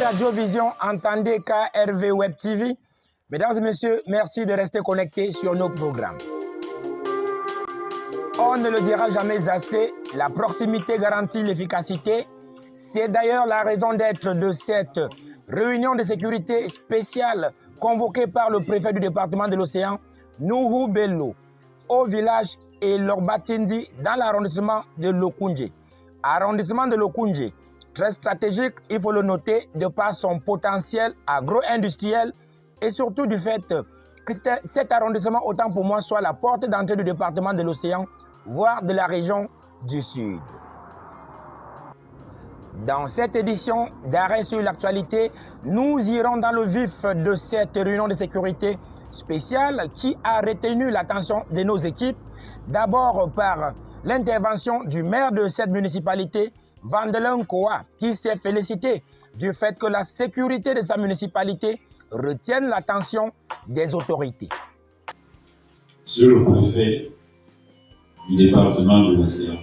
Radiovision, entendez KRV Web TV. Mesdames et messieurs, merci de rester connectés sur nos programmes. On ne le dira jamais assez, la proximité garantit l'efficacité. C'est d'ailleurs la raison d'être de cette réunion de sécurité spéciale convoquée par le préfet du département de l'Océan, Nuhu Bello, au village et Lorbatindi dans l'arrondissement de Lokoundje. Arrondissement de Lokoundje, très stratégique, il faut le noter, de par son potentiel agro-industriel et surtout du fait que cet arrondissement, autant pour moi, soit la porte d'entrée du département de l'Océan, voire de la région du Sud. Dans cette édition d'Arrêt sur l'actualité, nous irons dans le vif de cette réunion de sécurité spéciale qui a retenu l'attention de nos équipes, d'abord par l'intervention du maire de cette municipalité, Vandelin Koa, qui s'est félicité du fait que la sécurité de sa municipalité retienne l'attention des autorités. Monsieur le préfet du département de l'Océan,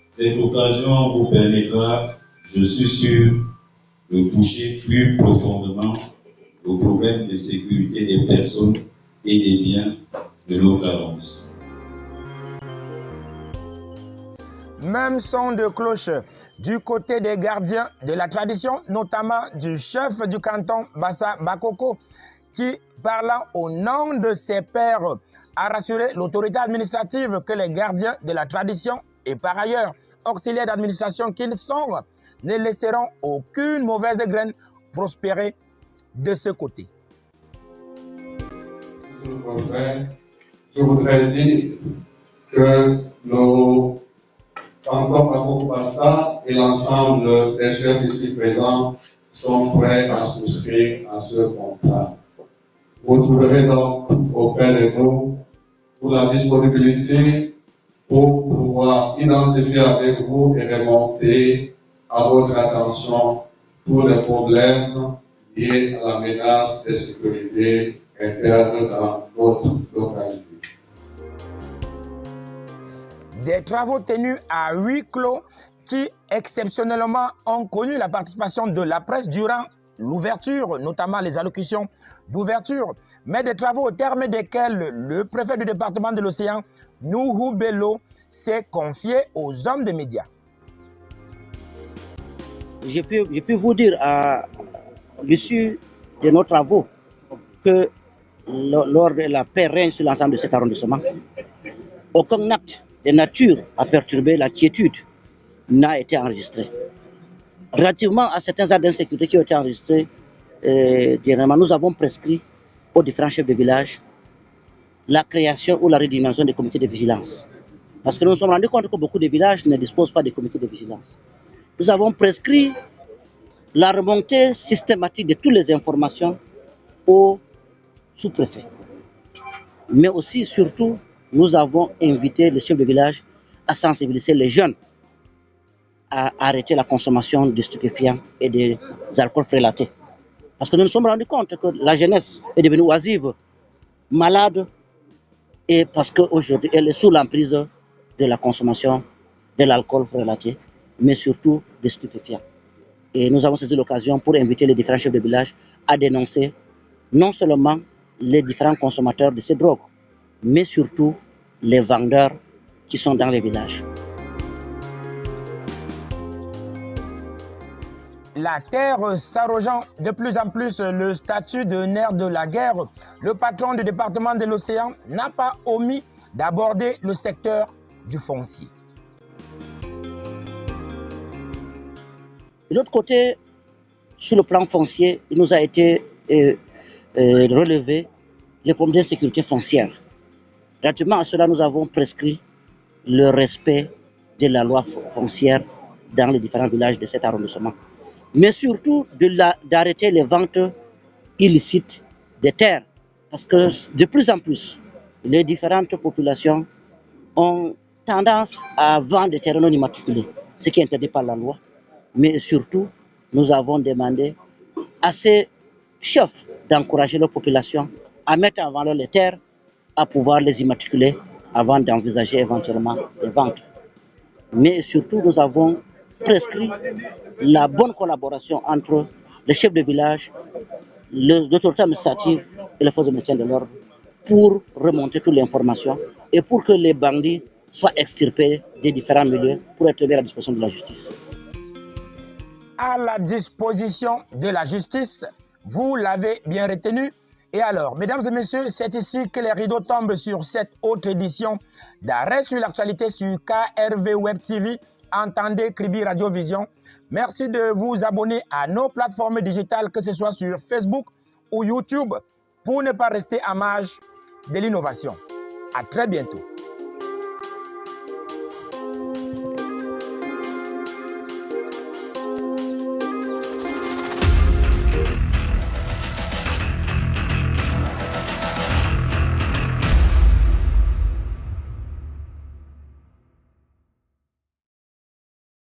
cette occasion vous permettra, je suis sûr, de toucher plus profondément aux problèmes de sécurité des personnes et des biens de notre arrondissement. Même son de cloche du côté des gardiens de la tradition, notamment du chef du canton Bassa Bakoko, qui, parlant au nom de ses pairs, a rassuré l'autorité administrative que les gardiens de la tradition et par ailleurs auxiliaires d'administration qu'ils sont ne laisseront aucune mauvaise graine prospérer de ce côté. Monsieur le préfet, je voudrais dire que nos cantons Bakoko-Bassa et l'ensemble des chefs ici présents sont prêts à souscrire à ce contrat. Vous trouverez donc auprès de nous pour la disponibilité pour pouvoir identifier avec vous et remonter à votre attention tous les problèmes liés à la menace de sécurité interne dans notre localité. Des travaux tenus à huis clos qui, exceptionnellement, ont connu la participation de la presse durant l'ouverture, notamment les allocutions d'ouverture, mais des travaux au terme desquels le préfet du département de l'Océan, Nuhu Bello, s'est confié aux hommes des médias. Je peux vous dire à l'issue de nos travaux que lors de la paix règne sur l'ensemble de cet arrondissement, aucun acte de nature à perturber la quiétude n'a été enregistré. Relativement à certains actes d'insécurité qui ont été enregistrés, dernièrement, nous avons prescrit aux différents chefs de village la création ou la redimension des comités de vigilance. Parce que nous nous sommes rendus compte que beaucoup de villages ne disposent pas de comités de vigilance. Nous avons prescrit la remontée systématique de toutes les informations au sous-préfet. Mais aussi, surtout, nous avons invité les chefs de village à sensibiliser les jeunes à arrêter la consommation de stupéfiants et des alcools frélatés. Parce que nous nous sommes rendus compte que la jeunesse est devenue oisive, malade, et parce qu'aujourd'hui, elle est sous l'emprise de la consommation de l'alcool frélaté, mais surtout des stupéfiants. Et nous avons saisi l'occasion pour inviter les différents chefs de village à dénoncer non seulement les différents consommateurs de ces drogues, mais surtout les vendeurs qui sont dans les villages. La terre s'arrogeant de plus en plus le statut de nerf de la guerre, le patron du département de l'Océan n'a pas omis d'aborder le secteur du foncier. De l'autre côté, sur le plan foncier, il nous a été relevé les problèmes de sécurité foncière. Relativement à cela, nous avons prescrit le respect de la loi foncière dans les différents villages de cet arrondissement. Mais surtout d'arrêter les ventes illicites des terres. Parce que de plus en plus, les différentes populations ont tendance à vendre des terrains non immatriculés, ce qui est interdit par la loi. Mais surtout, nous avons demandé à ces chefs d'encourager leur population à mettre en valeur les terres, à pouvoir les immatriculer avant d'envisager éventuellement les ventes. Mais surtout, nous avons prescrit la bonne collaboration entre les chefs de village, l'autorité administrative et les forces de maintien de l'ordre pour remonter toute l'information et pour que les bandits soient extirpés des différents milieux pour être mis à la disposition de la justice. À la disposition de la justice, vous l'avez bien retenu. Et alors, mesdames et messieurs, c'est ici que les rideaux tombent sur cette autre édition d'Arrêt sur l'actualité sur KRV Web TV. Entendez Kribi Radio Vision. Merci de vous abonner à nos plateformes digitales, que ce soit sur Facebook ou YouTube, pour ne pas rester à marge de l'innovation. À très bientôt.